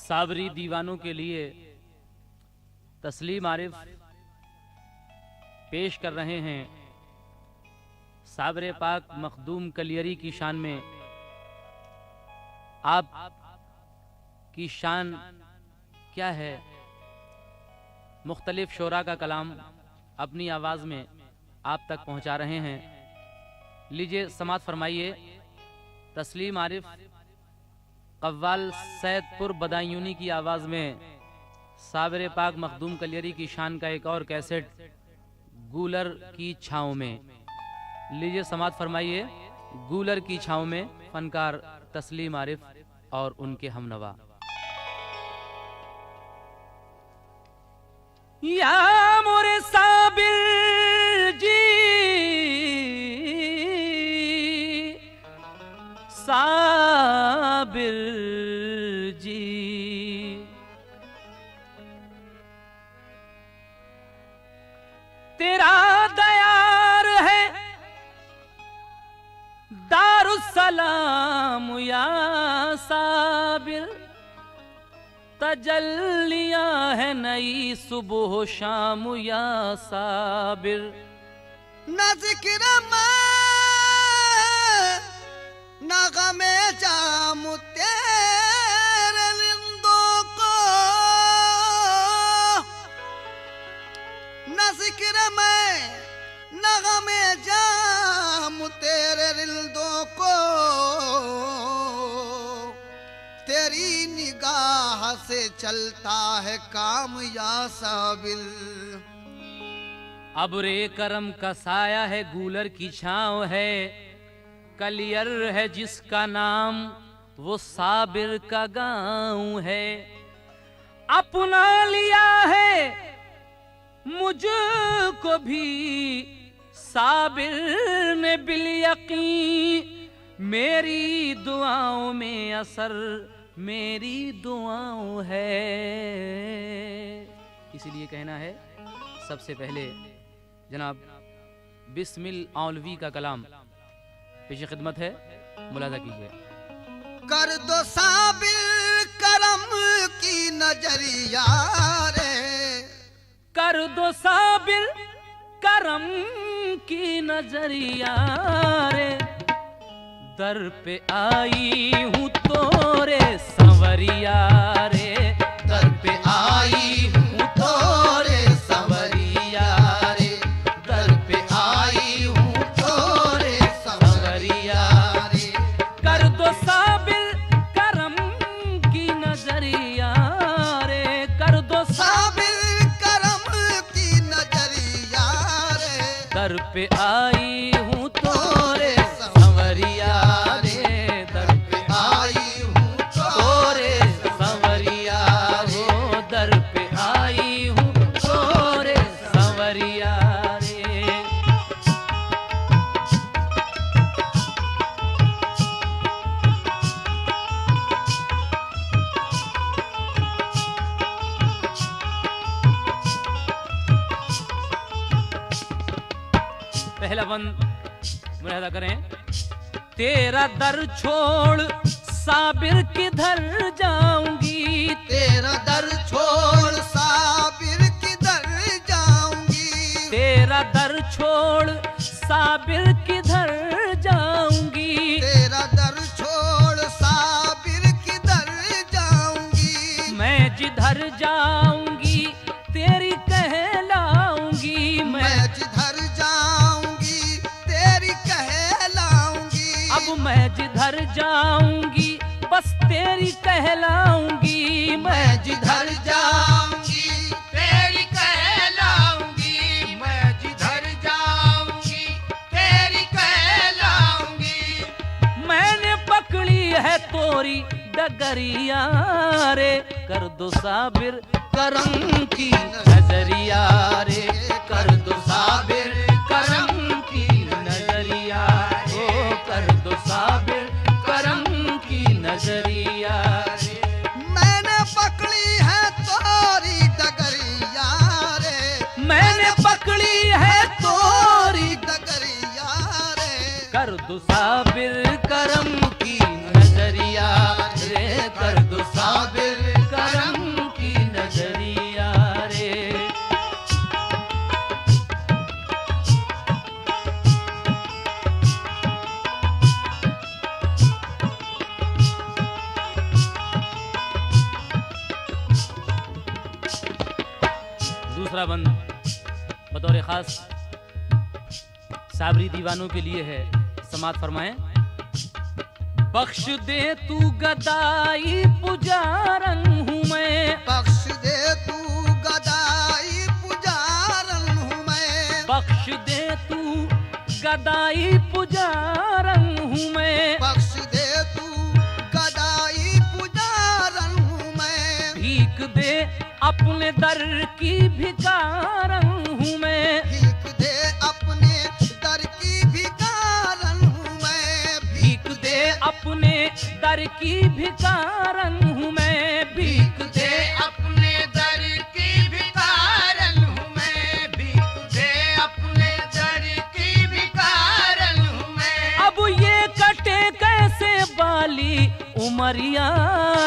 साबरी दीवानों के लिए तस्लीम आरिफ पेश कर रहे हैं साबरे पाक मखदूम कलियरी की शान में। आप की शान क्या है? मुख्तलिफ शोरा का कलाम अपनी आवाज़ में आप तक पहुंचा रहे हैं। लीजिए समात फरमाइए। तस्लीम आरिफ कव्वाल सैदपुर बदायूनी की आवाज़ में साबरे पाक मखदूम कलियरी की शान का एक और कैसेट गूलर की छाँव में। लीजिए समात फरमाइए। गूलर की छाँव में फनकार तस्लीम आरिफ और उनके हमनवा। या मोरे साबिर जी, साबिर जी, तेरा दयार है दारुस्सलाम या साबिर, तजल्लियां है नई सुबह शाम या साबिर। न जिक्र में न गमे जाम तेरे रिंदों को, न जिक्र में न गमे जाम तेरे रिंदों को, तेरी निगाह से चलता है काम या साबिर। अबरे करम का साया है, गूलर की छाँव है, कलियर है जिसका नाम वो साबिर का गाँव है। अपना लिया है मुझको भी साबिर ने बिल यकीन, मेरी दुआओं में असर मेरी दुआओं है। इसीलिए कहना है सबसे पहले जनाब बिस्मिल औलवी का कलाम पेश खिदमत है, मुलाजा कीजिए। कर दो साबिर करम की नजरिया रे, कर दो साबिर करम की नजरिया रे, दर पे आई हूँ तोरे संवरिया रे, दर पे आई हूँ तोरे संवरिया रे, दर पे आई हूँ तोरे संवरिया रे। कर दो साबिर करम की नजरिया रे, कर दो साबिर करम की नजरिया रे, दर पे आई हूँ तोरे संवरिया रे, दर पे आई हूँ तोरे संवरिया हो, दर पे आई हूँ तोरे संवरिया रे। पहला बंद मुलाहिजा करें। तेरा दर छोड़ साबिर किधर जाऊंगी, तेरा दर छोड़ साबिर किधर जाऊंगी, तेरा दर छोड़ साबिर किधर जाऊंगी, तेरा दर छोड़ साबिर किधर जाऊंगी, मैं जिधर जाऊंगी तेरी कहलाऊंगी, मैं जिधर जाऊंगी तेरी कहलाऊंगी, अब मैं जिधर जाऊंगी बस तेरी कहलाऊंगी, मैं जिधर जाऊंगी तेरी कहलाऊंगी, मैं जिधर जाऊंगी तेरी कहलाऊंगी। मैंने पकड़ी है तोरी डगरिया रे, कर दो साबिर करम की नजरिया रे, कर दो साबिर करम की नजरिया ओ, कर दो साबिर करम की नजरिया रे। मैंने पकड़ी है तोरी डगरिया रे, मैंने पकड़ी है तोरी डगरिया रे, कर दो साबिर करम की नजरिया रे, कर दो साबिर दूसरा बंद बतौर खास साबरी दीवानों के लिए है। समात फरमाएं। बख्श दे तू गदाई पुजारन हूँ मैं, बख्श दे तू गदाई पुजारन हूँ मैं, बख्श दे तू गदाई पुजारन हूँ मैं, बख्श दे तू गदाई पुजारन हूँ मैं, भीख दे अपने दर की भिकारन हूँ मैं, भीख दे अपने दर की भिकारन हूँ मैं, भीख दे अपने दर की भिकारन हूँ मैं, भीख दे अपने दर की भिकारन हूँ मैं, भीख दे अपने दर की भिकारन हूँ मैं। अब ये कटे कैसे बाली उमरिया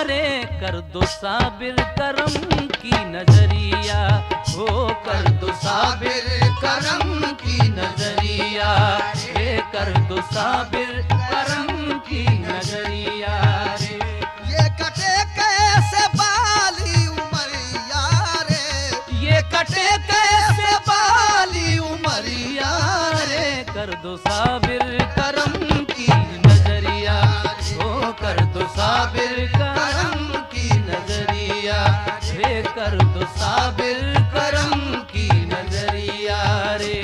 रे, कर दो साबिर करम की नजरिया, हो कर दो साबिर करम की नजरिया रे, कर दो साबिर करम की नजरिया रे। ये कटे कैसे बाली उमरिया रे, ये कटे कैसे बाली उमरिया रे, कर दो साबिर करम की नजरिया, हो कर दो साबिर करम की नजरिया रे, कर दो साबिर करम की नजरिया रे।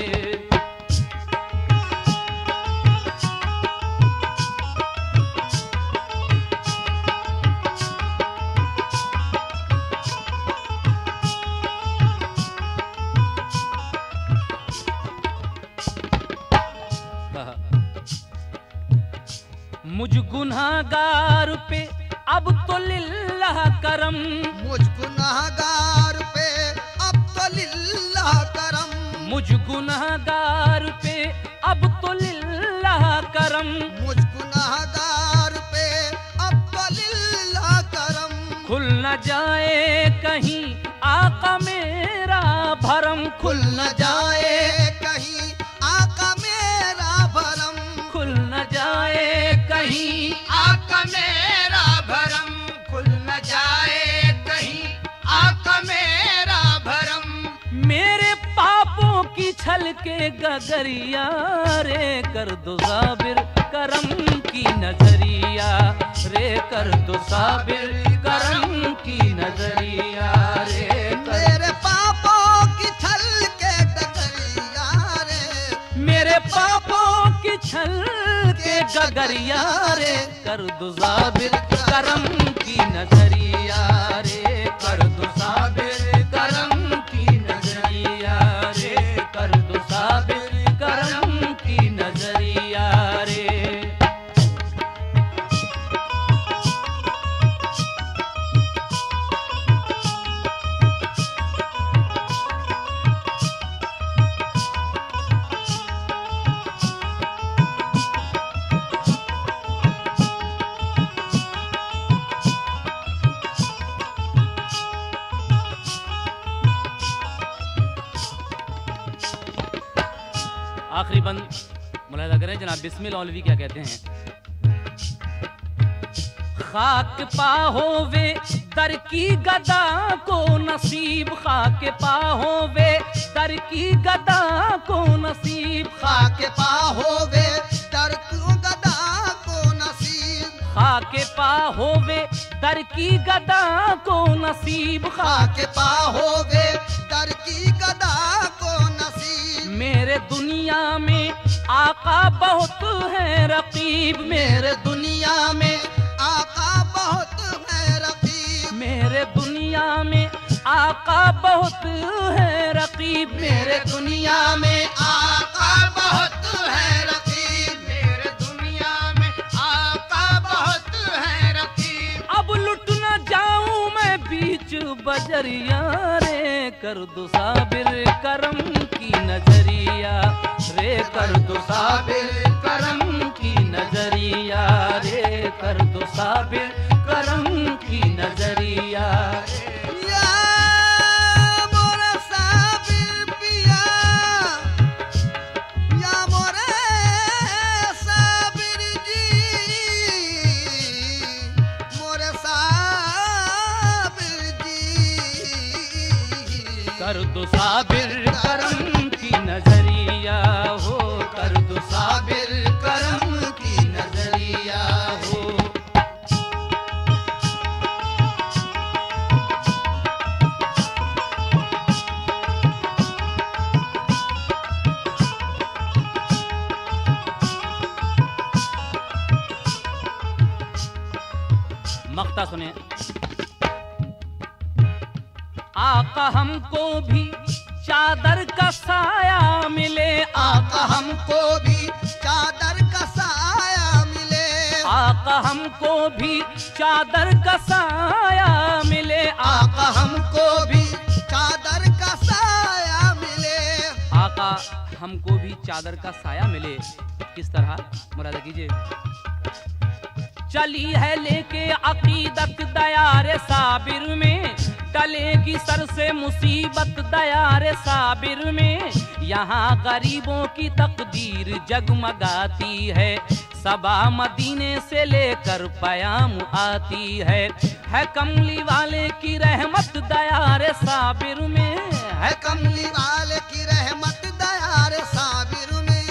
मुझ गुनाहगार पे अब तो लिल्लाह करम, मुझ गुनाहगार पे अब तो लिल्लाह करम, मुझ गुनाहगार पे अब तो लिल्लाह करम, मुझ गुनाहगार पे अब तो लिल्लाह करम। खुल न जाए कहीं आका मेरा भरम, खुल न जाए कहीं आका मेरा भरम, खुल न जाए कहीं आका मेरा भरम, खुल न जाए कहीं आका मेरा भरम। मेरे पापों की छल के गगरिया रे, कर दो साबिर करम की नजरिया रे, कर दो साबिर करम की नजरिया रे, मेरे पापों की छल के गगरिया रे, मेरे पापों की छल के गगरिया रे, कर दो साबिर करम की नजरिया रे, कर दो साबिर करम की नजरिया रे, कर दो साबिर करम की नजरिया रे। आखिरी बंद मुलाहिजा करें जनाब बिस्मिल मौलवी क्या कहते हैं। खाक पाहोवे दर की गदा को नसीब, खाक पाहोवे दर की गदा को नसीब, खाक पाहोवे दर की गदा को नसीब, खाक पाहोवे दर की गदा को नसीब, खाक पाहोवे दर की गदा को नसीब। मेरे दुनिया में आका बहुत है रकीब, मेरे दुनिया में आका बहुत है रकीब, मेरे दुनिया में आका बहुत है रकीब, मेरे दुनिया में आका बहुत है रकीब, मेरे दुनिया में आका बहुत है रकीब। अब लुट न जाऊं मैं बीच बजरिया रे, कर दो साबिर करम की नजरिया रे, कर दो साबिर करम की नजरिया रे, कर दो साबिर करम की नजरिया रे। या मोरे साबिर पिया, या मोरे साबिर जी, मोरे साबिर जी। कर दो साबिर करम की नजरिया हो, कर दो साबिर करम की नजरिया हो। मक्ता सुने। आका हमको भी चादर का साया मिले, आका हमको भी चादर का साया मिले, आका हमको भी चादर का साया मिले, आका हमको भी चादर का साया मिले। आका हमको भी चादर का साया मिले। किस तरह मुरादा कीजिए। चली है लेके अकीदत दयारे साबिर में, टलेगी सर से मुसीबत दयारे साबिर में। यहाँ गरीबों की तकदीर जगमगाती है, सबा मदीने से लेकर पयाम आती है कमली वाले की रहमत दयारे साबिर में, है कमली वाले की रहमत दयारे साबिर में।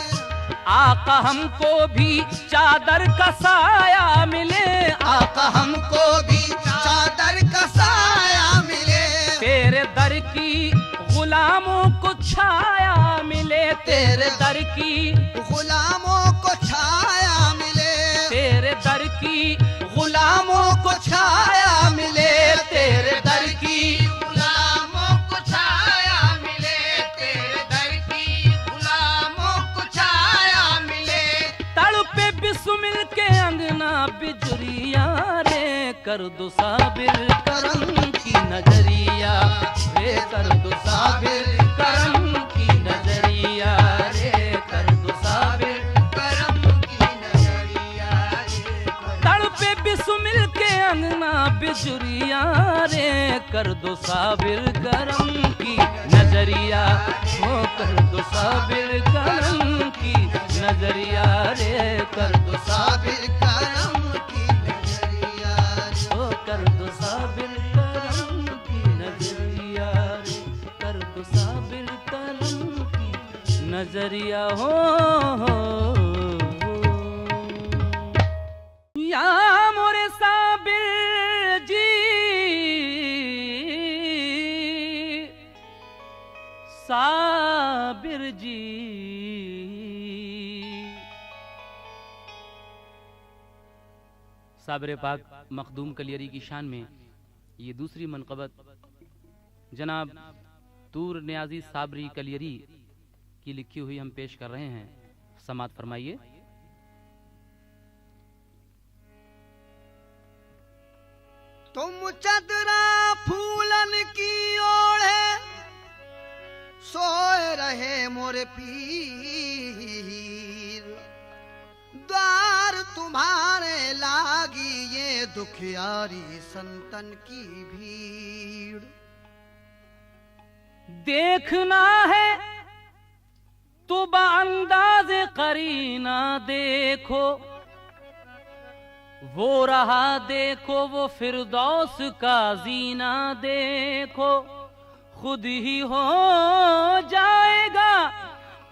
आका हमको भी चादर का साया मिले, आका हमको भी चादर का साया मिले। तेरे दर की गुलामों को छाया मिले, तेरे दर की गुलामों को छाया मिले, तेरे दर की गुलामों को छाया मिले, तेरे दर की गुलामों को छाया मिले, तेरे दर की गुलामों को छाया मिले। तड़पे बिस्मिल के अंगना बिजुरिया रे, कर दो साबिर करम की नजरिया रे, कर दो साबिर करम की नजरिया रे, कर दो साबिर करम की नजरिया रे। तड़पे बिस्मिल के अंगना बिजुरिया रे, कर दो साबिर करम की नजरिया हो, कर दो साबिर करम की नजरिया रे, कर दो साबिर करम की नजरिया रे। ओ कर दो साबिर करम की नजरिया रे, कर दो साबिर करम की नजरिया हो। या मोरे साबिर जी, साबिर जी, साबिर पाक मखदूम कलियरी की शान में ये दूसरी मनक़बत जनाब तूर न्याजी साबरी कलियरी की लिखी हुई हम पेश कर रहे हैं। समात फरमाइए। तुम चदरा फूलन की ओढ़े सोए रहे मोरे पीर, द्वार तुम्हारे लागी ये दुखियारी संतन की भीड़। देखना है तो बांदाज़ करीना देखो, वो रहा देखो वो फिरदौस का जीना देखो, खुद ही हो जाएगा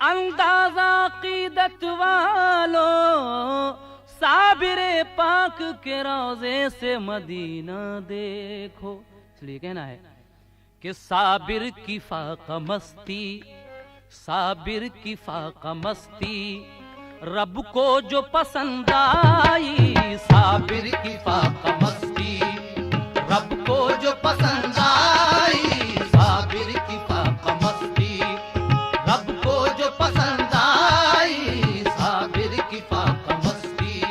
अंदाजा क़ीदत वालो, साबिरे पाक के रोज़े से मदीना देखो। इसलिए कहना है कि साबिर की फाका मस्ती, साबिर की फाका मस्ती, रब को जो पसंद आई, साबिर की फाका मस्ती, रब को जो पसंद आई, साबिर की फाका मस्ती, रब को जो पसंद आई, साबिर की फाका मस्ती,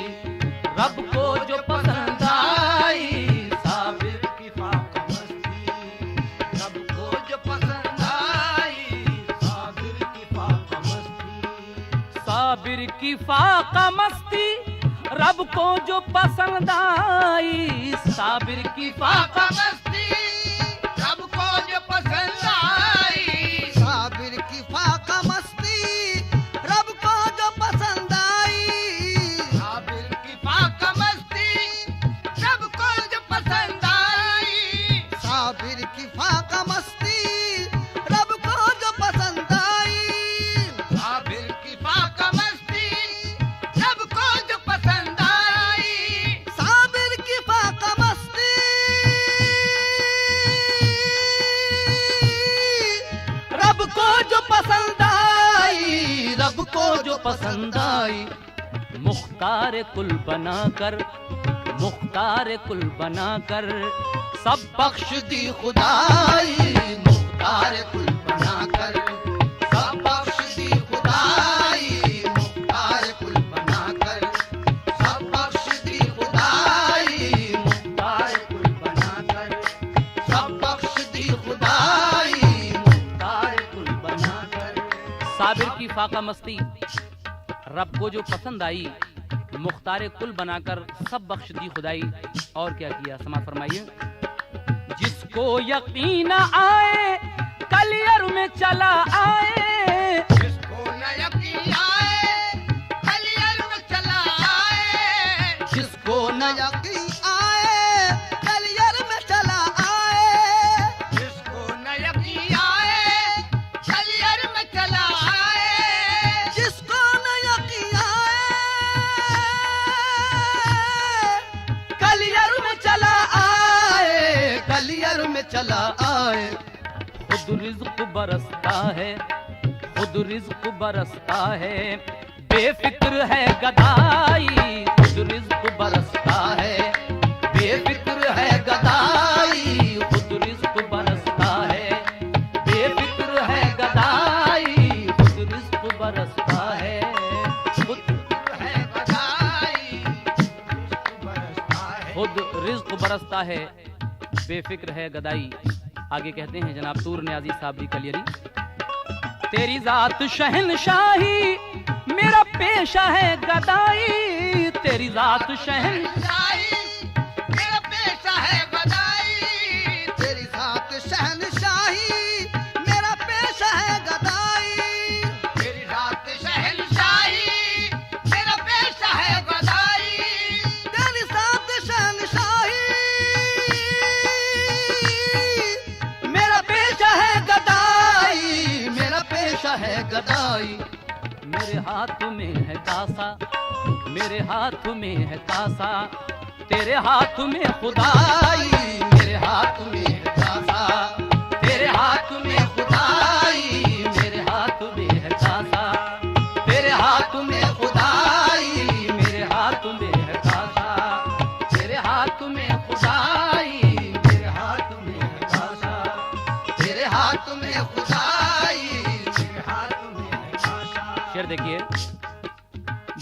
रब को जो पसंद आई, साबिर की फाका मस्ती, रब को जो पसंद आई, साबिर की फाका मस्ती, साबिर की फाका मस्ती, रब को जो पसंद आई, साबिर की फाका मस्ती, रब को जो पसंद आई, साबिर की फाका मस्ती, रब को जो पसंद आई, साबिर की फाका मस्ती, रब को जो पसंद आई, साबिर की फाका मस्ती, को जो पसंद आई, मुख्तार कुल बनाकर, मुख्तार कुल बनाकर सब बख्श दी खुदाई, मुख्तार कुल बनाकर सब बख्श दी खुदाई, मुख्तार कुल बनाकर सब बख्श दी खुदाई, मुख्तार कुल बनाकर सब बख्श दी खुदाई, मुख्तार कुल बनाकर। साबिर की फाका मस्ती रब को जो पसंद आई, मुख्तार कुल बनाकर सब बख्श दी खुदाई। और क्या किया, समाज फरमाइए। जिसको यकीन आए कलियर में चला आए, जिसको न यकीन आए कलियर में चला आए, जिसको न यकीन आए कलियर में चला आए, जिसको न यकीन आए कलियर में चला आए, जिसको न यकीन आए कलियर में चला आए, कलियर में चला आए। खुद रिज़्क़ बरसता है, खुद रिज़्क़ बरसता है, बेफिक्र है गदाई, खुद रिज़्क़ बरसता है, बेफिक्र है गदाई, खुद रिज़्क़ बरसता है, बेफिक्र है गदाई, खुद रिज़्क़ बरसता है, खुद है बधाई, रिज़्क़ बरसता है, खुद रिज़्क़ बरसता है, बेफिक्र है गदाई। आगे कहते हैं जनाब तूर न्याजी साहब भी कलियरी, तेरी जात शहनशाही मेरा पेशा है गदाई, तेरी जात शहनशाही मेरा पेशा है गदाई, तेरी जात शहनशाही मेरा पेशा है गदाई, तेरी जात शहनशाही मेरा पेशा है गदाई, तेरी जात शहनशाही मेरा पेशा है गदाई, मेरा पेशा है गदाई। मेरे हाथ में है कासा, मेरे हाथ में है कासा, तेरे हाथ में खुदाई, मेरे हाथ में है कासा, तेरे हाथ में खुदाई, मेरे हाथ में है कासा, तेरे हाथ में खुदाई, मेरे हाथ में है कासा, तेरे हाथ में खुदाई, मेरे हाथ में है कासा, तेरे हाथ में खुदाई, मेरे हाथ में है कासा। शेर देखिए।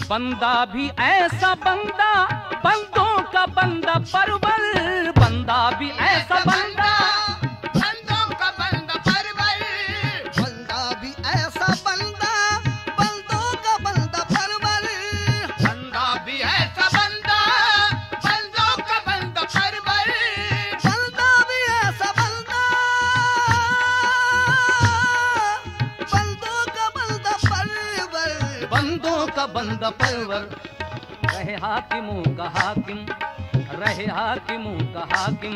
बंदा भी ऐसा बंदा, बंदों का बंदा परवर, बंदा भी ऐसा बंदा, बंदों का बंदा परवर, बंदा भी ऐसा बंदा, बंदों का बंदा परवर, बंदा भी ऐसा बंदा, बंदों का बंदा परवर, बंदा भी ऐसा बंदा, बंदों का बंदा परवर, बंदों का बंदा परवर। रहे हाकिमों का हाकिम, रहे हाकिमों का हाकिम,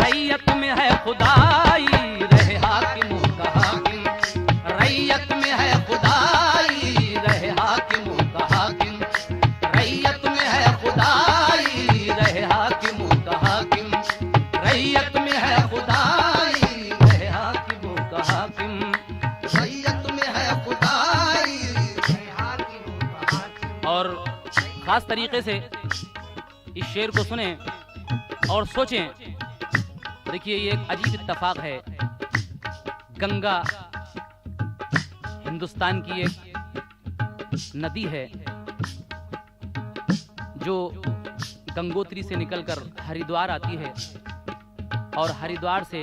रैयत में है खुदाई, रहे हाकिमों का हाकिम, रैयत में है खुदाई, रहे हाकिमों का हाकिम, रैयत में है खुदाई, रहे हाकिमों का हाकिम, रैयत में है खुदाई, रहे हाकिमों का हाकिम, रैयत में है खुदाई, रहे हाकिमों का हाकिम। और खास तरीके से इस शेर को सुने और सोचें। देखिए ये एक अजीब इत्तेफाक है, गंगा हिंदुस्तान की एक नदी है जो गंगोत्री से निकलकर हरिद्वार आती है और हरिद्वार से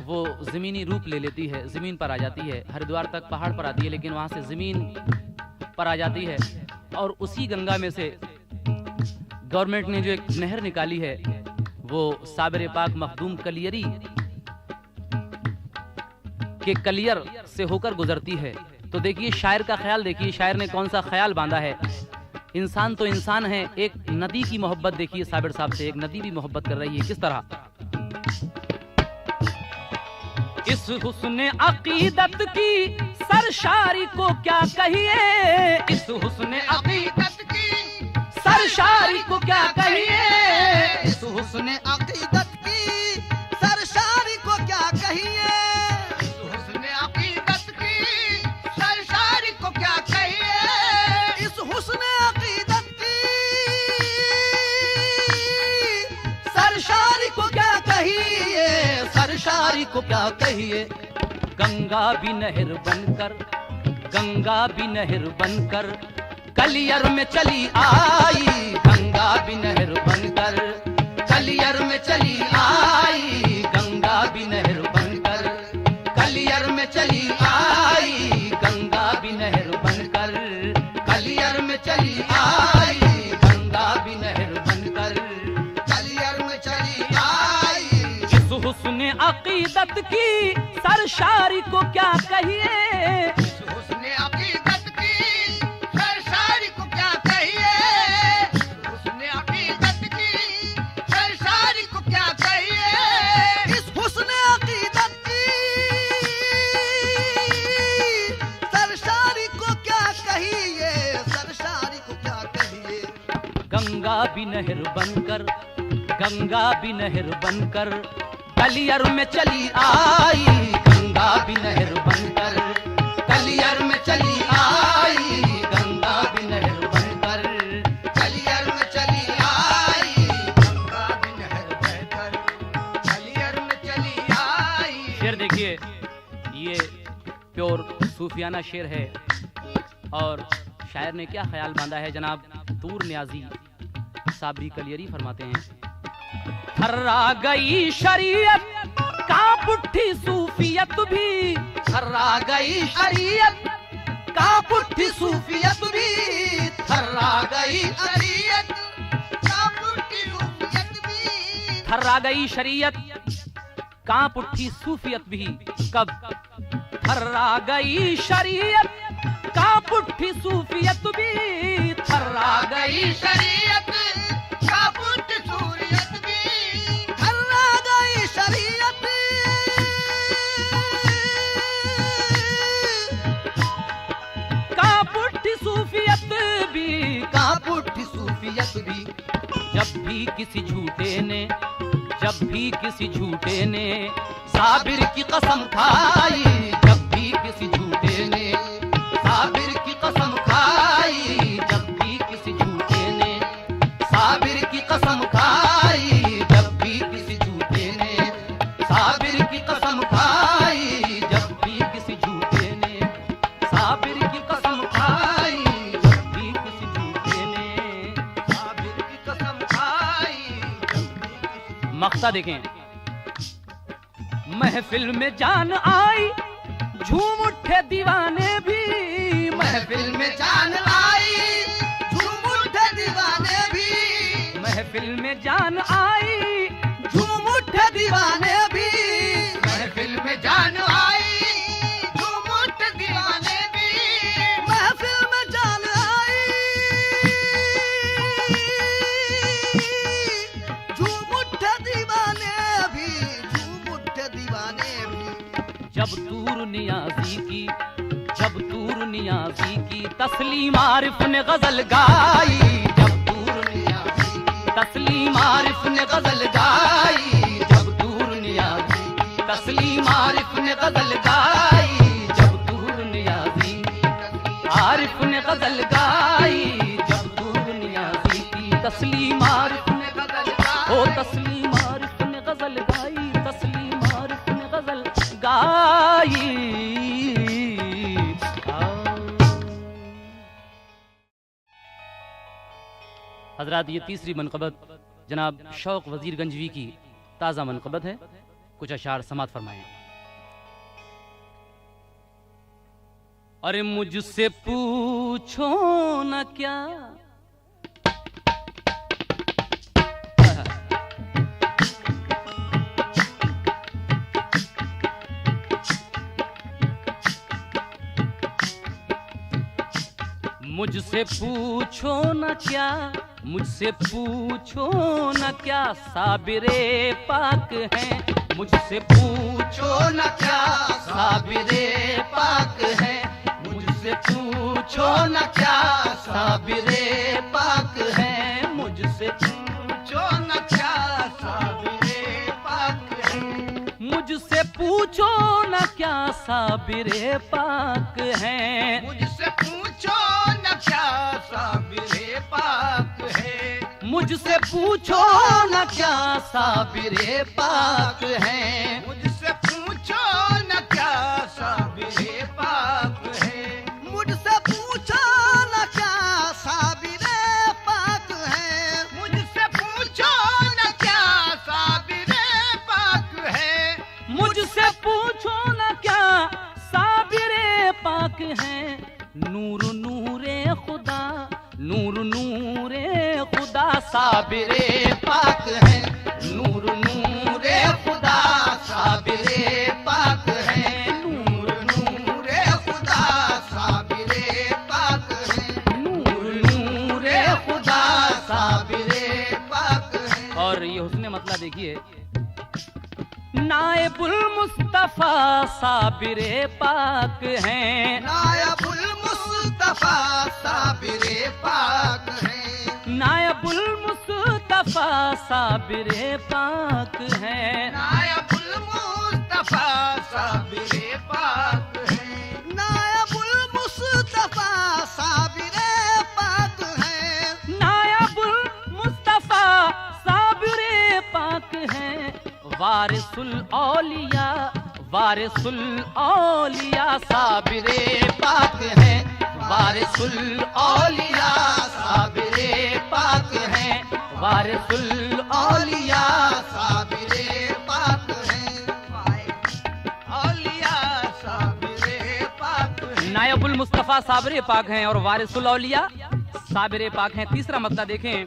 वो ज़मीनी रूप ले लेती है, ज़मीन पर आ जाती है, हरिद्वार तक पहाड़ पर आती है लेकिन वहाँ से ज़मीन पर आ जाती है। और उसी गंगा में से गवर्नमेंट ने जो एक नहर निकाली है वो साबिर पाक मखदूम कलियरी के कलियर से होकर गुजरती है। तो देखिए शायर का ख्याल, देखिए शायर ने कौन सा ख्याल बांधा है। इंसान तो इंसान है, एक नदी की मोहब्बत देखिए साबिर साहब से, एक नदी भी मोहब्बत कर रही है किस तरह। इस हुस्न अकीदत की सरशारी को क्या कहिए, इस हुस्न अकीदत की सरशारी को क्या कहिए, इस हुस्न अकीदत की सरशारी को क्या कहिए, इस हुस्न अकीदत की सरशारी सरशारी को क्या कहिए। गंगा भी नहर बनकर, गंगा भी नहर बनकर कलियर में चली आई। गंगा भी नहर बनकर कलियर में चली आई। गंगा भी नहर बनकर कलियर में चली आई। गंगा भी नहर बनकर कलियर में चली आई। गंगा भी नहर बनकर कलियर में चली आई। इस हुस्न अकीदत की सरशारी को क्या कहिए। हुस्न अकीदत की सरशारी को क्या कहिए। हुस्न अकीदत की सरशारी को क्या कहिए। इस हुस्न अकीदत की सरशारी को क्या कहिए। सरशारी को क्या कहिए। गंगा भी नहर बनकर, गंगा भी नहर बनकर कलियर में चली आई। गंगा भी नहर बनकर कलियर में चली आई। गंगा भी नहर बनकर कलियर में चली आई। गंगा भी नहर बहकर कलियर में चली आई। शेर देखिए, ये प्योर सूफियाना शेर है और शायर ने क्या ख्याल बांधा है। जनाब तूर न्याजी साबरी कलियरी फरमाते हैं, थर्रा गई शरीयत कांप उठी सूफियत भी। थर्रा गई शरीयत कांप उठी सूफियत भी। थर्रा गई शरीयत कांप उठी सूफियत भी। थर्रा गई शरीयत कांप उठी सूफियत भी। कब? थर्रा गई शरीयत कांप उठी सूफियत भी। थर्रा गई शरीयत कांप उठी सूफियत भी। थर्रा गई शरीयत कांप उठी सूफियत भी। कांप उठी सूफियत भी। जब भी किसी झूठे ने, जब भी किसी झूठे ने साबिर की कसम खाई। जब भी किसी झूठे ने साबिर की कसम खाई। जब भी किसी झूठे ने साबिर की कसम खाई। जब भी किसी झूठे ने साबिर की कसम खाई। जब भी किसी झूठे ने साबिर की कसम खाई। जब भी किसी झूठे ने साबिर की कसम खाई। मक्ता देखें, महफिल में जान आई झूम उठे दीवाने भी। महफिल में जान आई झूम उठे दीवाने भी। महफिल में जान आई झूम उठे दीवाने भी। महफिल में जान आई झूम उठे दीवाने भी। महफिल में जान आई झूम उठे दीवाने भी। झूम उठे दीवाने भी। जब तूर नियाजी की, जब तूर नियाजी की तस्लीम आरिफ ने गजल गाई। जब तूर नियाजी की तस्लीम आरिफ ने गजल गाई। जब तूर नियाजी की तस्लीम आरिफ ने गजल गाई। जब तूर नियाजी की आरिफ ने गजल गाई। जब तूर नियाजी की तस्लीम आरिफ ने गजल गाई। ओ तस्लीम आरिफ ने गजल गाई। तस्लीम आरिफ ने गजल गाई। हजरात, ये तीसरी मनक़बत जनाब शौक वजीर गंजवी की ताज़ा मनक़बत है। कुछ अशार समात फरमाएं। अरे मुझसे पूछो न क्या, मुझसे पूछो न क्या, मुझसे पूछो न क्या साबिरे पाक हैं। मुझसे पूछो न क्या साबिरे पाक हैं। मुझसे पूछो न क्या साबिरे पाक हैं। मुझसे पूछो न क्या साबिरे पाक हैं। मुझसे पूछो न क्या साबिरे पाक हैं। मुझसे पूछो न क्या साबिरे पाक है। मुझसे पूछो न क्या साबिरे पाक हैं। मुझसे हैं, नूर नूरे खुदा, नूर नूरे खुदा साबिरे पाक है, नूर नूरे खुदा साबिरे पाक है, नूर नूरे खुदा साबिरे पाक है, नूर नूरे खुदा साबिरे पाक है। और ये हुस्न मतलब देखिए, नायबुल मुस्तफा साबिरे पाक हैं, नायबुल मुस्तफा साबिरे पाक है, नायबुल मुस्तफा साबिरे पाक हैं, नायबुल मुस्तफा साबिरे पाक है, नायबुल मुस्तफा साबिरे पाक है, नायबुल मुस्तफा साबिरे पाक हैं, वारिसुल औलिया, वारिसुल औलिया साबिरे पाक हैं, वारिसुल औलिया साबिरे पाक हैं, वारिसुल औलिया साबिरे पाक है, औलिया साबिरे पाक है। नायबुल मुस्तफा साबिरे पाक हैं और वारिसुल औलिया साबिरे पाक हैं। तीसरा मसला देखें,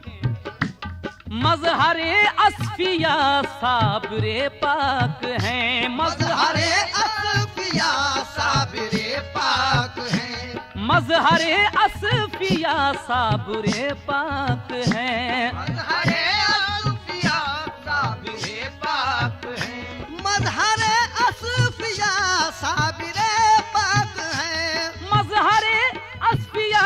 मजहरे असफिया साबिरे पाक हैं, मजहरे असफिया साबिरे पाक है, मजहरे असफिया साबिरे पाक हैं, मजहरे असफिया साबिरे पाक है, मजहरे असफिया साबिरे पाक है, मजहरे असफिया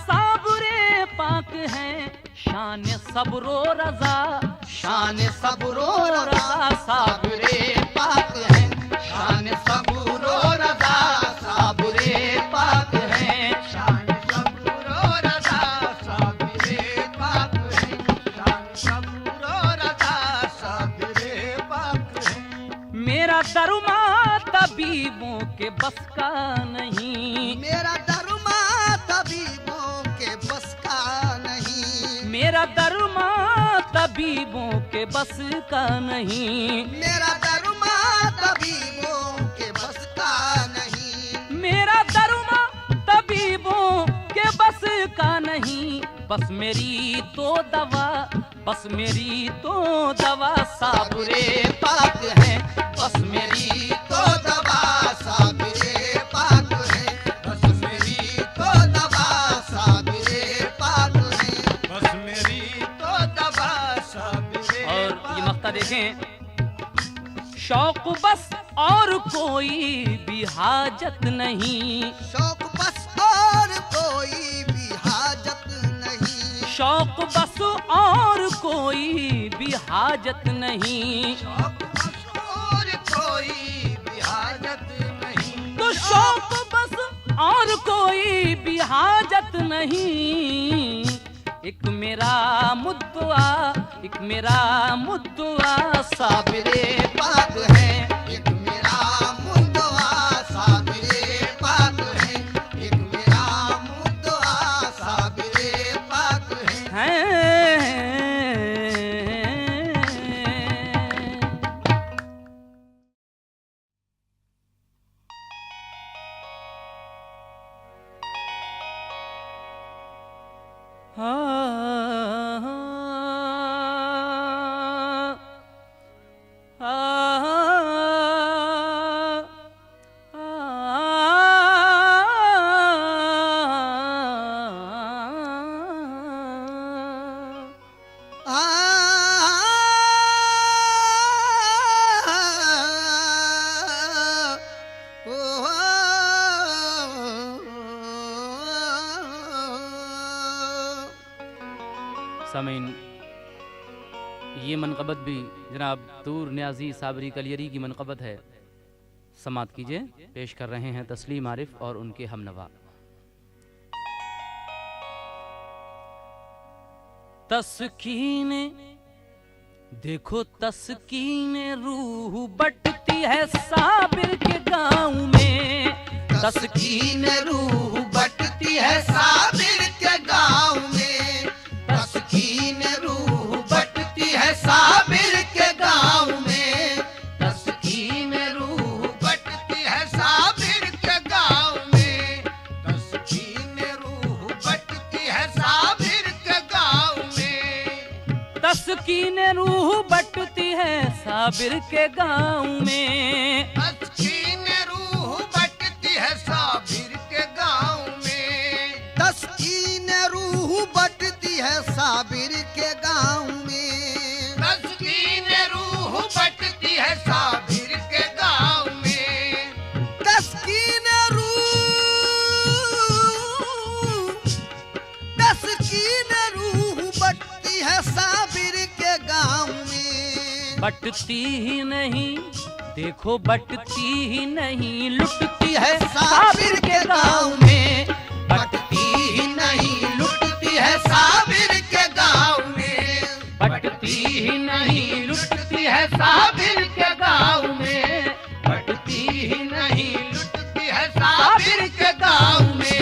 साबिरे पाक हैं, शान सब्रो रजा, शान सब्रो रजा साबिरे पाक हैं, शान सब्रो रजा साबिरे पाक हैं, शान सब्रो रजा साबिरे पाक है, शान सब्रो रजा साबिरे पाक है। मेरा दरमा तबीबों के बस का नहीं, मेरा दरमा तबीबों के बस का नहीं, मेरा दरमा तबीबों के बस का नहीं, मेरा दरमा तबीबों के बस का नहीं, मेरा दरमा तबीबों के बस का नहीं, बस मेरी तो दवा, बस मेरी तो दवा साबिरे पाक है, बस मेरी तो दवा साबिरे पाक है, बस मेरी तो दवा साबिरे पाक है, बस मेरी तो दवा साबिरे और ये मक्ता देखें, शौक बस और कोई भी हाजत नहीं, शौक बस और कोई भी हाजत नहीं, शौक बस और कोई भी हाजत नहीं, शौक बस और कोई भी हाजत नहीं, तो शौक बस और कोई भी हाजत नहीं, एक मेरा मुद्दुआ, एक मेरा मुद्दुआ साबिरे पाक है, एक मेरा मुद्दवा साबिरे पाक है, एक मेरा मुद्दवा साबिरे पाक है। सामीन, ये मनक़बत भी जनाब तूर न्याजी साबरी कलियरी की मनक़बत है। समात कीजिए, पेश कर रहे हैं तस्लीम आरिफ और उनके हमनवा। तस्कीने देखो तस्कीने रूह बटती है साबिर के गाँव में, तस्कीन रूह बटती है साबिर के गाँव में, तस्कीन रूह बटती है साबिर के गाँव में, तस्कीन रूह बटती है साबिर के गाँव में, साबिर के गांव में। तस्कीन रूह बटती है साबिर के गांव में। तस्कीन रूह बटती है साबिर के गांव में। तस्कीन रूह बटती है साबिर के गांव में। तस्कीन रूह बटती है साबिर के गांव में। बटती ही नहीं, देखो बटती ही नहीं, लुटती है साबिर के गांव में। बटती ही नहीं, लुटती है साबिर के गांव में। बटती ही नहीं, लुटती है साबिर के गांव में। बटती ही नहीं, लुटती है साबिर के गांव में।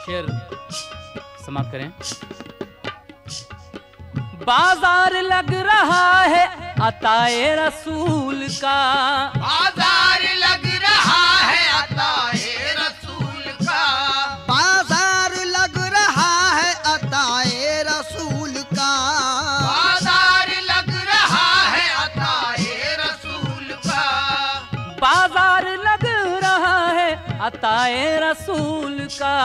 शेर समाप्त करें। बाजार लग रहा है अताए रसूल का। बाजार लग रहा है अताए रसूल का। बाजार लग रहा है अताए रसूल का। बाजार लग रहा है अताए रसूल का। बाजार लग रहा है अताए रसूल का।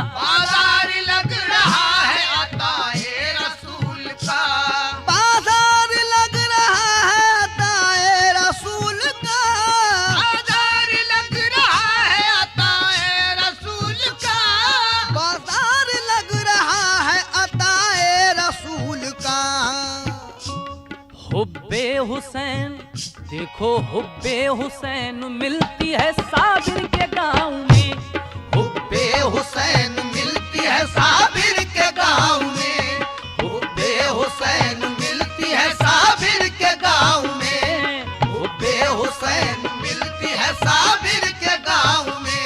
बाजार लग रहा है अताए रसूल का। बाजार लग रहा है अताए रसूल का। बाजार लग रहा है अताए रसूल का। बाजार लग रहा है अताए रसूल का। हुब्बे हुसैन, देखो हुब्बे हुसैन मिलती है साबिर के गांव में। हुब्बे हुसैन मिलती है साबिर के गांव में। हुब्बे हुसैन मिलती है साबिर के गांव में। हुब्बे हुसैन मिलती है साबिर के गांव में।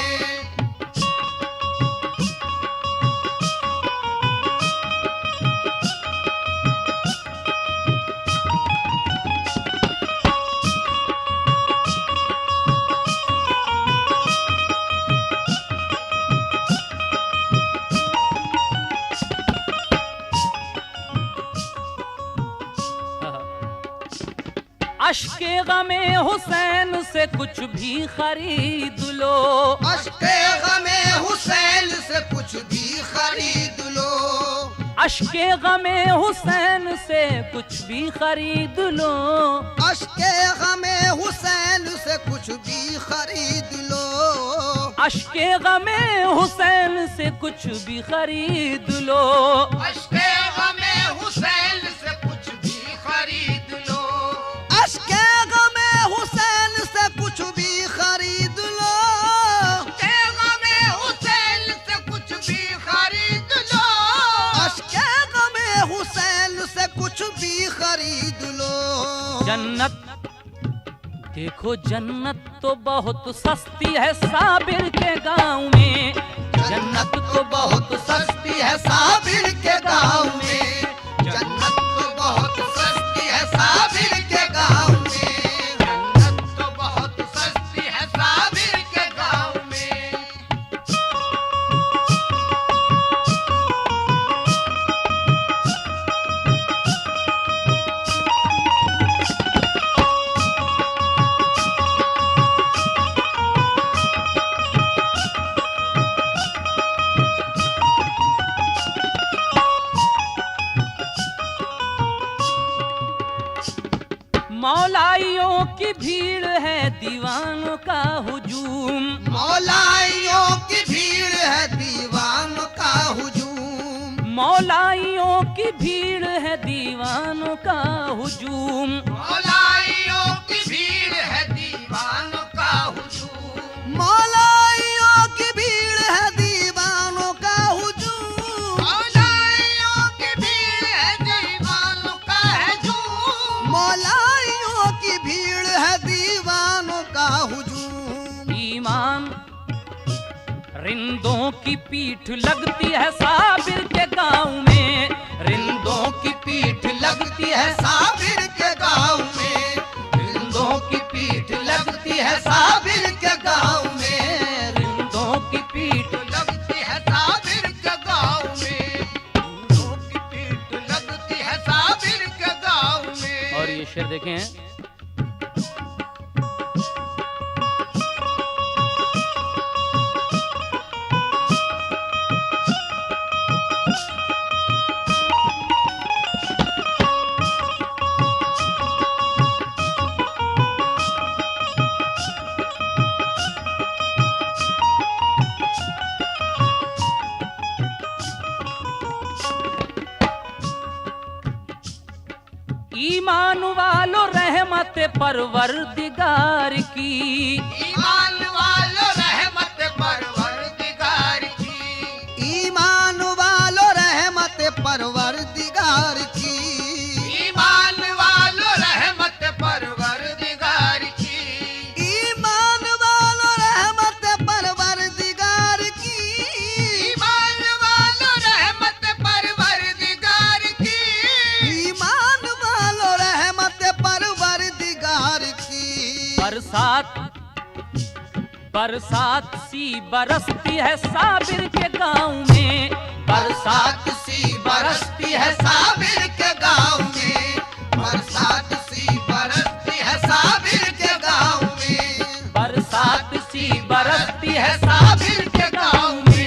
अश्के गमे हुसैन से कुछ भी खरीद लो। अश्के गमे हुसैन से कुछ भी खरीद लो। अश्के गमे हुसैन से कुछ भी खरीद लो। अश्के गमे हुसैन से कुछ भी खरीद लो। अश्के गमे हुसैन से कुछ भी खरीद लो। अश्के गमे हुसैन से कुछ भी खरीद लो। अश्के गमे हुसैन से कुछ भी खरीद लो। अश्के गमे हुसैन से कुछ भी खरीद लो। अश्के गमे हुसैन से कुछ भी खरीद लो। जन्नत, देखो जन्नत तो बहुत सस्ती है साबिर के गांव में। जन्नत तो बहुत सस्ती है साबिर के गांव में। जन्नत तो बहुत सस्ती है साबिर के गांव में। जन्नत तो बहुत सस्ती है साबिर के गांव में। मौलाइयों की भीड़ है दीवानों का हुजूम। मौलाइयों की भीड़ है दीवानों का हुजूम। मौलाइयों की भीड़ है दीवानों का हुजूम। मौलाइयों की भीड़ है दीवानों का हुजूम। मौलाइयों की भीड़ है दीवानों का हुजूम। मौलाइयों की भीड़ है दीवानों का हुजूम। मौलाइयों की भीड़ है दीवानों का हुजूम। ईमान रिंदों की की पीठ लगती है साबिर के गांव में, रिंदों की पीठ लगती है साबिर के गांव में, रिंदों की पीठ लगती है साबिर के गांव में, रिंदों की पीठ लगती है साबिर के गांव में, रिंदों की पीठ लगती है साबिर के गांव में। और ये शेर देखें, ईमान वालो रहमत परवरदिगार की, ईमान वालो रहमत परवरदिगार की, ईमान वालो रहमत परवरदिगार की, ईमान वालो रहमत परवरदिगार की, ईमान वालो रहमत परवरदिगार की, ईमान वालो रहमत परवरदिगार की, ईमान वालो रहमत परवरदिगार की। बरसात सी बरसती है साबिर के गांव में, बरसात सी बरसती है साबिर के गांव में, बरसात सी बरसती है साबिर के गांव में, बरसात सी बरसती है साबिर के गांव में।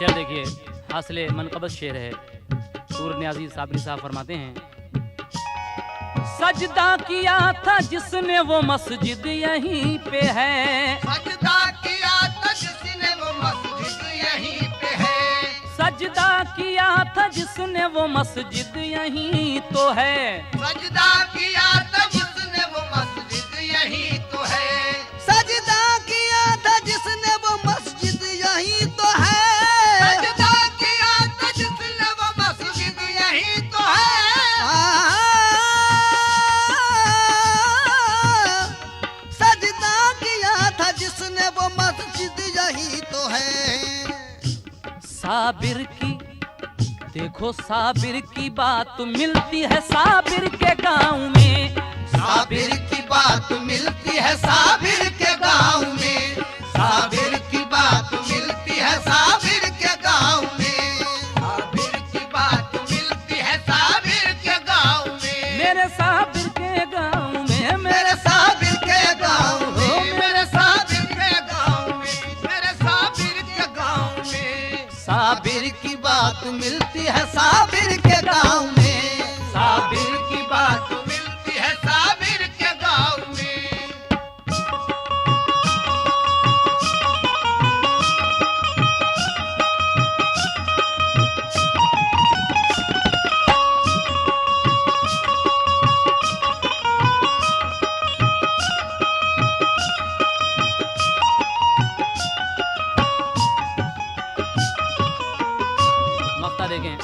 शेर देखिए, हासिले मनकबत शेर है। सूर न्याजी साबरी साहब फरमाते हैं, सजदा किया था जिसने वो मस्जिद यहीं पे है, सजदा किया था जिसने वो मस्जिद यहीं पे है, सजदा किया था जिसने वो मस्जिद यहीं तो है, सजदा किया था जिसने वो मस्जिद यहीं तो है, सजदा किया था जिसने वो मस्जिद यहीं तो है, सजदा किया था जिसने वो मस्जिद यहीं तो है, सजदा किया था जिसने वो मस्जिद यहीं तो है। साबिर की देखो साबिर की बात मिलती है साबिर के गांव में, साबिर की बात मिलती है साबिर के गांव में, साबिर की बात मिलती है साबिर के गांव में, साबिर की बात मिलती है साबिर के गांव में, मेरे साबिर के गांव में, मेरे साबिर के गांव में, मेरे साबिर के गांव में, मेरे साबिर के गांव में, साबिर की बात मिलती है साबिर के गांव में, साबिर की बात मिलती है साबिर के गांव में। मक्ता देखें,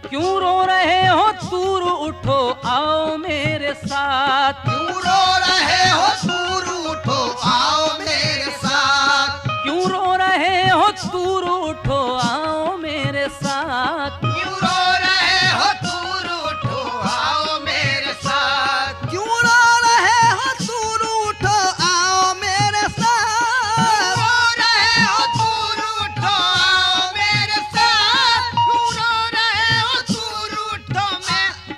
क्यों रो रहे हो तूर उठो आओ मेरे साथ, क्यों रो रहे हो तूर उठो आओ मेरे साथ, क्यों रो रहे हो तूर उठो आओ मेरे साथ, क्यों रो रहे हो तूर उठो आओ मेरे साथ, क्यों रो रहे हो तूर उठो आओ मेरे साथ, रो रहे हो तूर उठो आओ मेरे साथ, क्यों रो रहे हो तूर उठो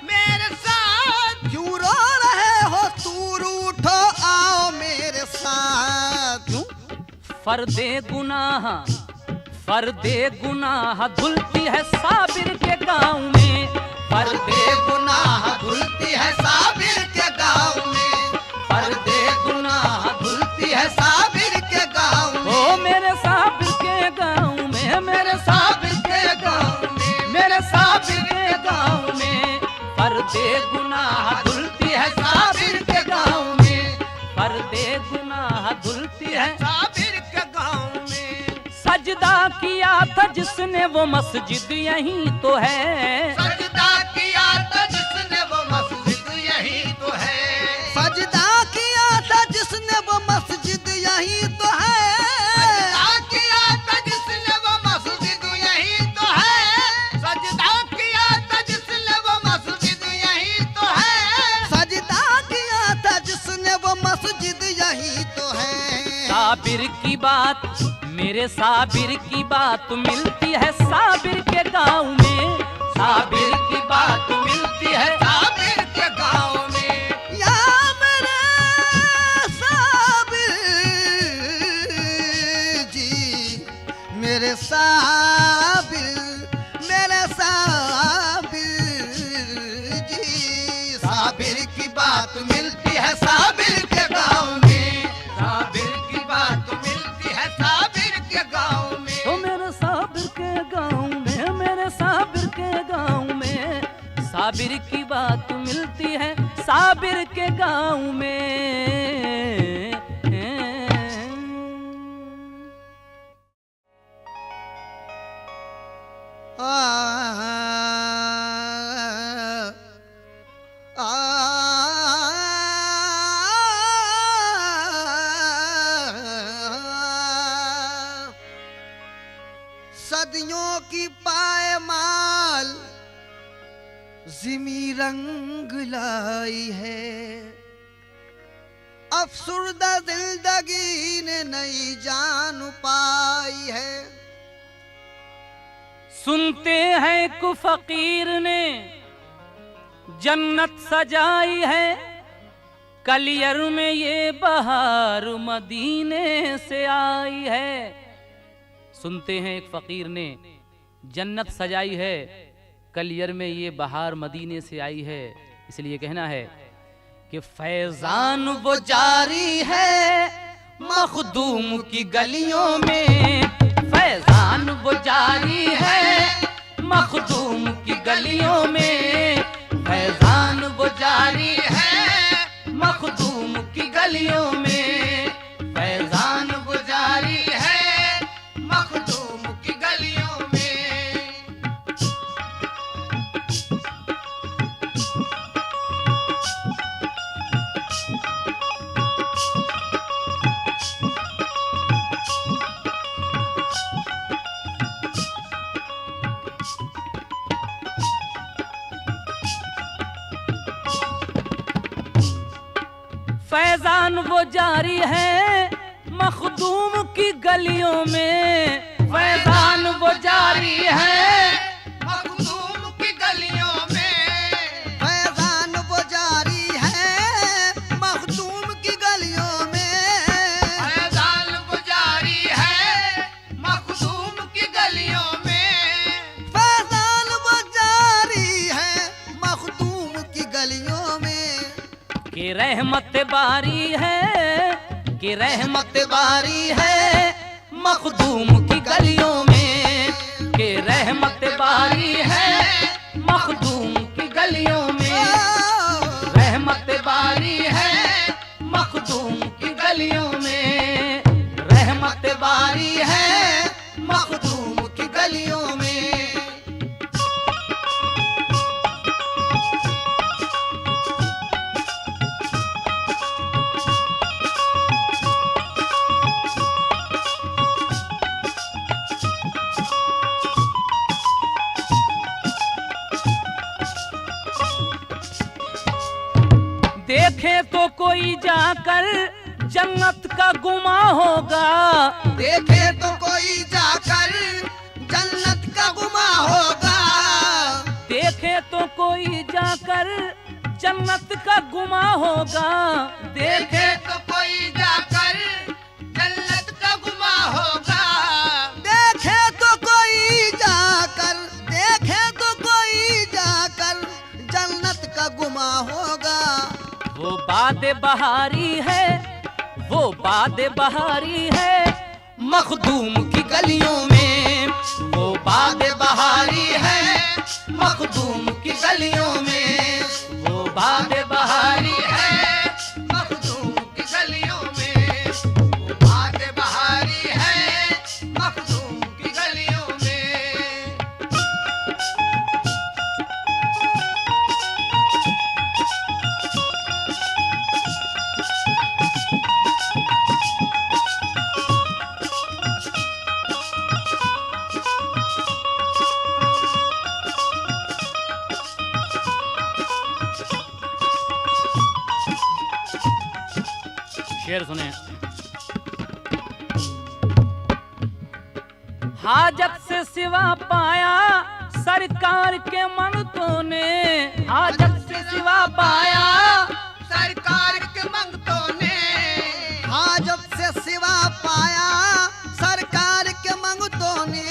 मेरे साथ, क्यों रो रहे हो तूर उठो आओ मेरे साथ, क्यों फर्दे गुनाह धुलती है साबिर के गांव में, फर्दे गुनाह धुलती है साबिर के गांव में, फर्दे गुनाह धुलती है साबिर के गांव में, ओ मेरे साबिर के गांव में, मेरे साबिर के गांव में, मेरे साबिर के गांव में पर्दे गुनाह धुलती है साबिर के गाँव में, पर्दे गुनाह धुलती है साबिर के गाँव में। सजदा किया था जिसने वो मस्जिद यही तो है, सजदा किया था जिसने वो मस्जिद यही तो है, सजदा किया था जिसने वो मस्जिद यही तो है, सजदा किया था जिसने वो मस्जिद यही तो है, सजदा किया था जिसने वो मस्जिद यही तो है, सजदा किया था जिसने वो मस्जिद यही तो है। साबिर की बात मेरे साबिर की बात मिलती है साबिर के गाँव में, साबिर की बात मिलती है साबिर के गाँव में। या मेरे साबिर जी, मेरे साबिर जी, साबिर की बात मिलती है साबिर के गाँव में, साबिर की बात मिलती है साबिर के गाँव में। तो मेरे साबिर के गाँव में, मेरे साबिर के गाँव में, साबिर की बात मिलती है साबिर के गाँव में। सदियों की पायमाल ज़िमी रंग लाई है, अफसुर्दा जिंदगी ने नई जान पाई है। सुनते हैं कि फकीर ने जन्नत सजाई है, कलियर में ये बहार मदीने से आई है। सुनते हैं एक फकीर ने जन्नत सजाई है, कलियर में ये बहार मदीने से आई है। इसलिए कहना है कि फैजान वो जारी है मखदूम की गलियों में, फैजान वो जारी है मखदूम की गलियों में, फैजान वो जारी है मखदूम की गलियों में, फैजान वो जारी है मखदूम की गलियों में। फैजान वो जारी है मखदूम की गलियों में, फैजान वो जारी है मखदूम की गलियों में, फैजान वो जारी है मखदूम की गलियों में, फैजान वो जारी है मखदूम की गलियों में, फैजान वो जारी है मखदूम की गलियों में। कि रहमत बारी है, कि रहमत बारी है मखदूम की गलियों में, कि रहमत बारी है मखदूम की गलियों में, रहमत बारी है मखदूम की गलियों में, रहमत बारी है मखदूम की गलियों में। देखे तो कोई जाकर जन्नत का गुमा होगा, देखे तो कोई जाकर जन्नत का गुमा होगा, देखे तो कोई जाकर जन्नत का गुमा होगा, देखे तो कोई जाकर जन्नत का गुमा होगा, देखे तो कोई जाकर, देखे तो कोई जाकर जन्नत का गुमा होगा। वो बाद बहारी है, वो बाद बहारी है मखदूम की गलियों में, वो बाद बहारी है मखदूम की गलियों में, बात बहारी है मखदूम की गलियों में, वो बात बहारी है मखदूम की गलियों में। शेर सुने। हाजत से सिवा पाया सरकार के मंगतों ने, हाजत से सिवा पाया सरकार के मंगतों ने, हाजत से सिवा पाया सरकार के मंगतों ने,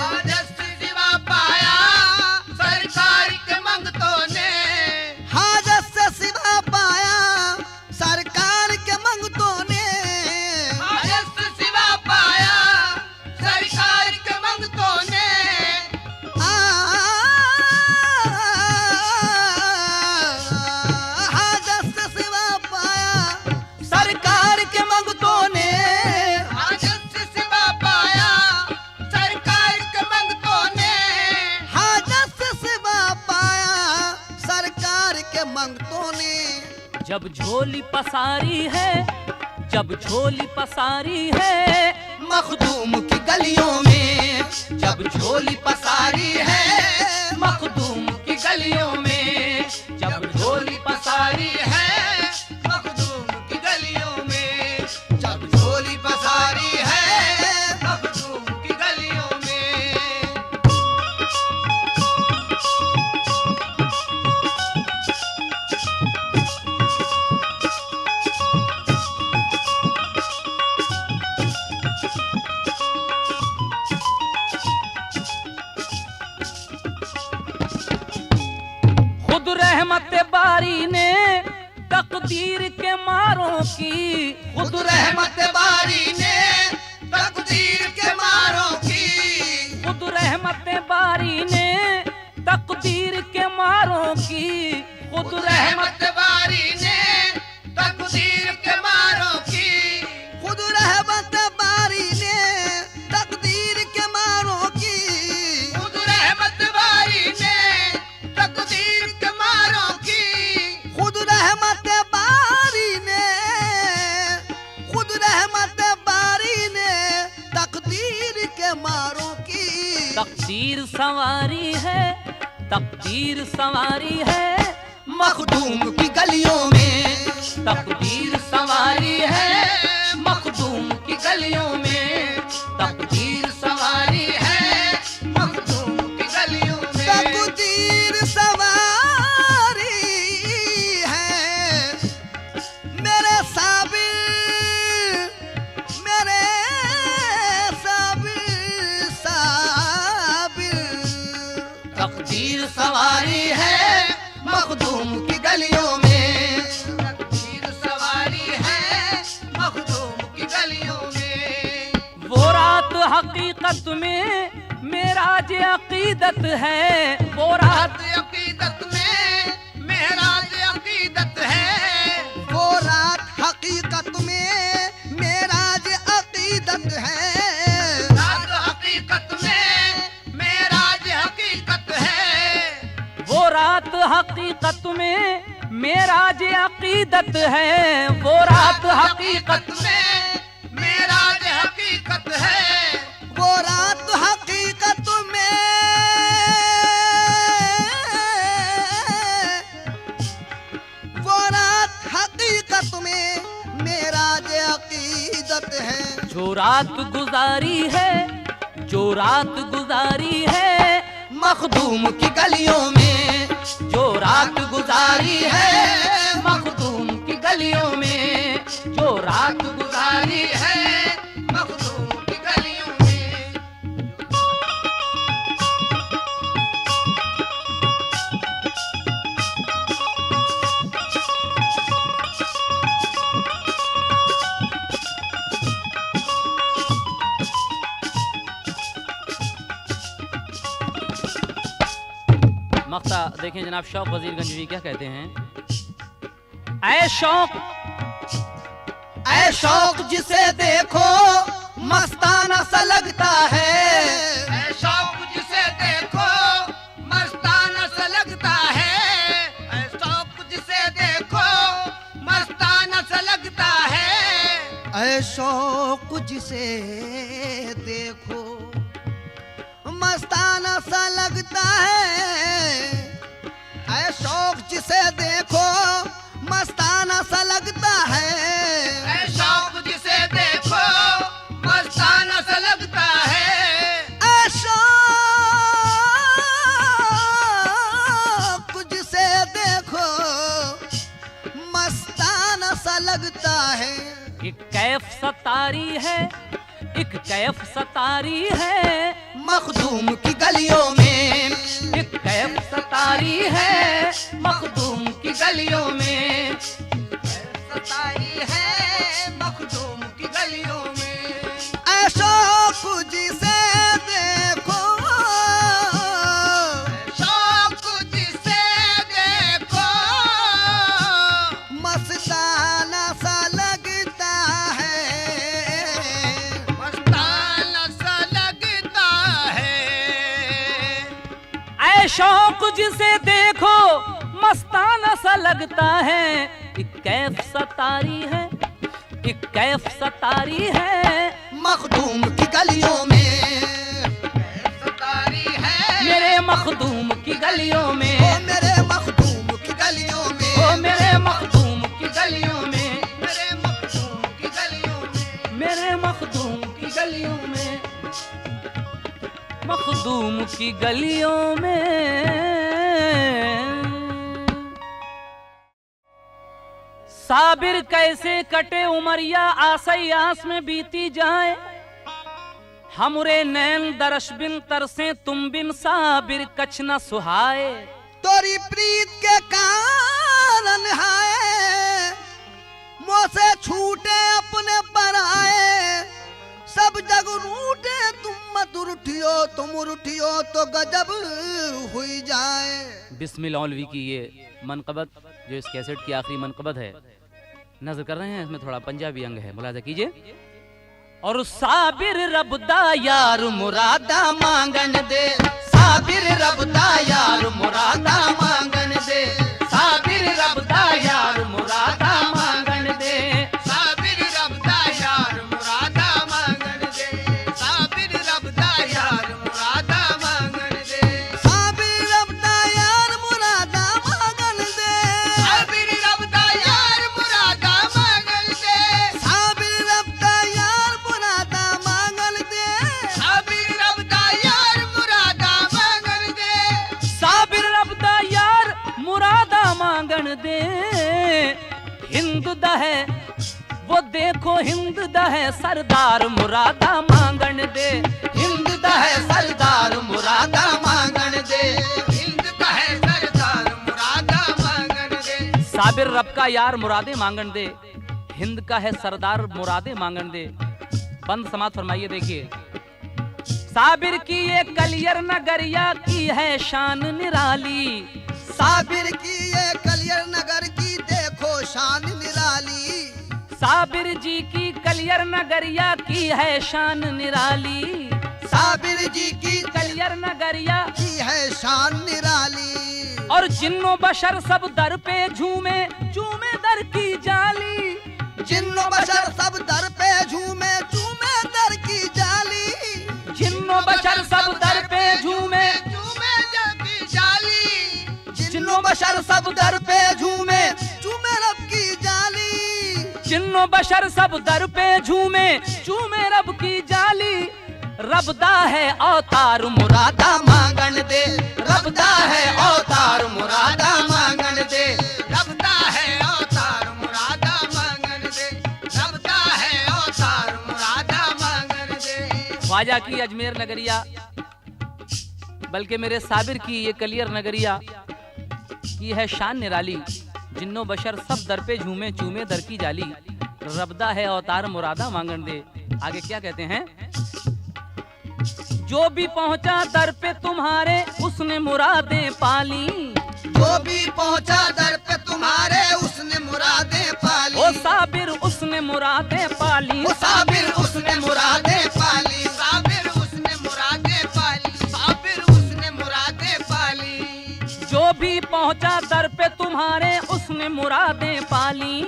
हाजत से सिवा पाया सरकार के मंगतों ने, हाजत से सिवा पाया सरकार के मंगतों ने, हाजत से सिवा पाया सरकार के मंगतों ने। हाजत से सिवा पाया सरकार के मंगतों ने, हाजत से सिवा पाया सरकार के मंगतों ने, हाजत से सिवा पाया सरकार के मंगतों ने। जब झोली पसारी है, जब झोली पसारी है मखदूम की गलियों में, जब झोली पसारी है मखदूम की गलियों में, जब झोली पसारी है मखदूम की गलियों में, जब झोली पसारी है मखदूम की गलियों में। खुद रहमत बारी ने तकदीर के मारों की, खुद रहमत बारी ने तकदीर के मारों की, खुद रहमत बारी ने तकदीर के मारों की, खुद रहमत रहमत बारी ने तकदीर के मारों की, खुद रहमत बारी ने तकदीर के मारों की, खुद रहमत बारी ने तकदीर के मारों की, खुद रहमत बारी ने, खुद रहमत बारी ने तकदीर के मारों की। तकदीर सवारी है, तकदीर सवारी है मखदूम की गलियों में, तकदीर सवारी है मखदूम की गलियों में, तकदीर सवारी है मखदूम की गलियों में। तकदीर सवारी है मेरे साबिर, मेरे साबिर, साबिर। तकदीर सवारी है मखदूम की गलियों में, तकदीर सवारी है मखदूम की गलियों में। वो रात हकीकत में मेराज अकीदत है, वो रात अकीदत में मेराज अकीदत है, वो रात हकीकत में मेराज अकीदत है, रात हकीकत में मेराज हकीकत है, वो रात हकीकत में मेराज अकीदत है, वो रात हकीकत में मेराज हकीकत है, वो रात हकीकत में, वो रात हकीकत में मेराज अकीदत है। जो रात गुजारी है, जो रात गुजारी है मखदूम की गलियों में, जो रात गुजारी है मखदूम की गलियों में, जो रात गुजारी है मखदूम की गलियों में। मक्ता देखें जनाब शौक वजीरगंज जी क्या कहते हैं। ऐ शौक जिसे देखो मस्ताना सा लगता है, ऐ शौक जिसे देखो मस्ताना सा लगता है, ऐ शौक जिसे देखो मस्ताना सा लगता है, ऐ शौक जिसे देखो मस्ताना सा लगता है, ऐ शौक जिसे देखो मस्ताना सा लगता है, ऐ शौक जिसे देखो मस्ताना सा लगता है, ऐ शौक जिसे देखो मस्ताना सा लगता है। एक कैफ सतारी है, एक कैफ सतारी है मखदूम की गलियों में, एक कैफ सतारी है मखदूम की गलियों में, सताई है मखदूम की गलियों में, ऐ शौक जिसे देखो, शौक जिसे देखो मस्ताना सा लगता है, मस्ताना सा लगता है, ऐ शौक जिसे देखो मस्ताना सा लगता है। एक कैफ सतारी है, एक कैफ सतारी है मखदूम की गलियों में, सतारी है मेरे मखदूम की गलियों में, ओ मेरे मखदूम की गलियों में, ओ मेरे मखदूम की गलियों में, मेरे मखदूम की गलियों में, मेरे मखदूम की गलियों में, मखदूम की गलियों में। साबिर कैसे कटे उमरिया आसई आस में बीती जाए, हमरे नैन दरश बिन तरसे तुम बिन साबिर कछ न सुहाए। तोरी प्रीत के कारण है मुँह से छूटे अपने पर आए, सब जग रूठे तुम मत रूठियो तो गजब हुई जाए। बिस्मिल औलवी की ये मनकबत जो इस कैसेट की आखिरी मनकबत है, नजर कर रहे हैं, इसमें थोड़ा पंजाबी अंग है, मुलाजा कीजिए। और साबिर रबदा यार मुरादा मांगन दे, साबिर रबदा यार मुरादा मांगन दे, साबिर रबदा यार मुरादा मांगन दे, साबिर रबदा यार मुरादा मांगन दे, साबिर रबदा यार मुरादा मांगन दे, साबिर रबदा यार मुरादा मांगन दे, साबिर रबदा यार मुरादा मांगन दे, साबिर रबदा यार मुरादा मांगन दे, साबिर रबदा यार मुरादा मांगन दे, साबिर रबदा यार मुरादा मांगन दे। हिंद दा है वो देखो, हिंद दा है सरदार मुरादा मांगन दे, हिंद दा है सरदार मुरादा मांगन दे, हिंद दा है सरदार मुरादा मांगन दे, साबिर रब का यार मुरादे मांगन दे, हिंद का है सरदार मुरादे मांगन दे। बंद समात फरमाइए, देखिए साबिर की ये कलियर नगरिया की है शान निराली, साबिर की ये कलियर नगर की देखो शान निराली, साबिर जी की कलियर नगरिया की है शान निराली, साबिर जी की कलियर नगरिया की है शान निराली, और जिन्नो बशर सब दर पे झूमे झूमे दर की जाली, जिन्नो बशर सब दर पे झूमे झूमे दर की जाली, जिन्नो बशर सब दर पे झूमे झूमे दर की जाली, जिन्नो बशर सब दर पे झूमे झूमे रब की जाली, जिन्नो बशर सब दर पे झूमे झूमे रब की जाली। रबदा है अवतार मुरादा मांगन दे, रबदा है अवतार मुरादा मांगन दे, रबदा है अवतार मुरादा मांगन दे, रबदा है अवतार मुरादा मांगन दे। ख्वाजा की अजमेर नगरिया, बल्कि मेरे साबिर की ये कलियर नगरिया की है शान निराली, जिन्नो बशर सब दर पे झूमे चूमे दर की जाली, रबदा है अवतार मुरादा मांगन दे। आगे क्या कहते हैं, जो भी पहुंचा दर पे तुम्हारे उसने मुरादें पाली। जो भी पहुंचा दर पे तुम्हारे उसने मुरादें पाली। ओ साबिर उसने मुरादें पाली। ओ साबिर उसने मुरादें पाली। साबिर उसने मुरादें पाली। साबिर उसने मुरादें पाली। जो भी पहुंचा दर पे तुम्हारे उसने मुरादें पाली।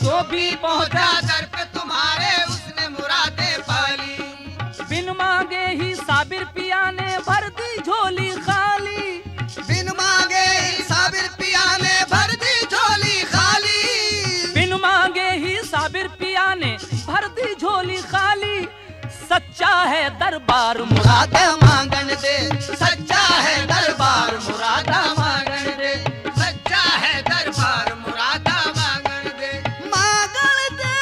जो भी पहुंचा दर पे तुम्हारे उसने मुरादें पाली। बिन मांगे ही साबिर पिया ने भर दी झोली खाली। बिन मांगे ही साबिर पिया ने भर दी झोली खाली। बिन मांगे ही साबिर पिया ने भर दी झोली खाली। सच्चा है दरबार मुरादा मांगन दे। सच्चा है दरबार मुरादा मांगन दे। सच्चा है दरबार मुरादा मांगन दे। मांगन दे।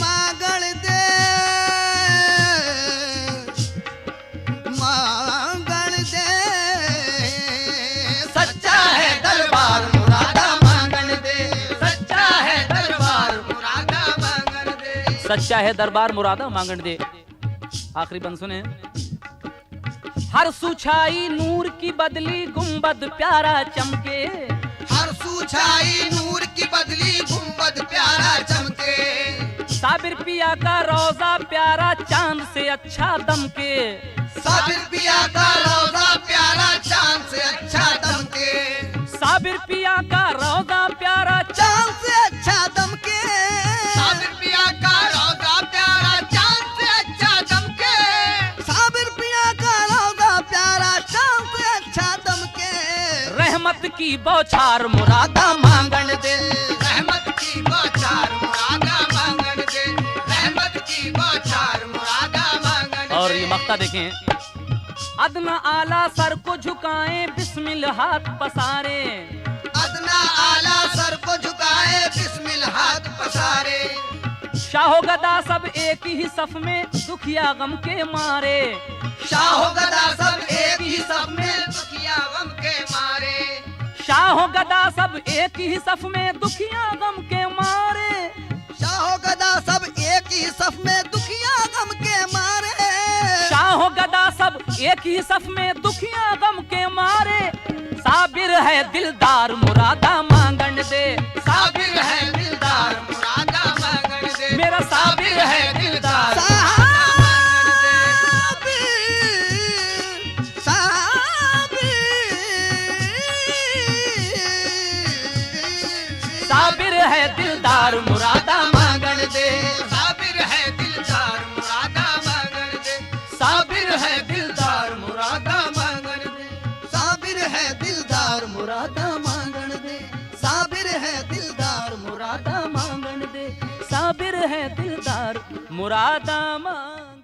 मांगन दे। मांगन दे। सच्चा है दरबार मुरादा मांगन दे। सच्चा है दरबार मुरादा मांगन दे। सच्चा है दरबार मुरादा मांगन दे। आखिरी बंद सुने। हर सुछाई नूर की बदली गुंबद प्यारा चमके। हर सुछाई नूर की बदली गुंबद प्यारा चमके। साबिर पिया का रोजा प्यारा चांद से अच्छा दमके। साबिर पिया का रोजा प्यारा चांद से अच्छा दमके। साबिर पिया का रोजा प्यारा चांद से अच्छा दमके। साबिर पिया का रोजा प्यारा चांद से अच्छा दमके। साबिर पिया का रोजा प्यारा चांद से अच्छा दमके। रहमत की बौछार मुरादा मांगन दे। रहमत की बौछार मुरादा मांगन दे। रहमत की बौछार मुरादा मांगन दे। और ये मक्ता देखें। अदना आला सर को झुकाएं बिस्मिल हाथ पसारे। अदना आला सर को झुकाए बिस्मिल हाथ पसारे। शाहो गदा सब एक ही सफ में दुखिया गम के मारे। शाहो गदा सब एक ही सफ में दुखिया गम के मारे। शाहो गदा सब एक ही सफ में दुखिया गम के मारे। शाहो गदा सब एक ही सफ में दुखिया गम के मारे। शाहो गदा सब एक ही सफ में दुखिया गम के मारे। साबिर है दिलदार मुरादा मांगन दे। साबिर है दिलदार मुरादा मांगन दे। मेरा साबिर है दिलदार। साबिर है दिलदार मुरादा मांगन दे। साबिर है दिलदार मुरादा मांगन दे। साबिर है दिलदार मुरादा मांगन दे। साबिर है दिलदार मुरादा मांगन दे। साबिर है दिलदार मुरादा मांगन दे। साबिर है दिलदार मुरादा मांगन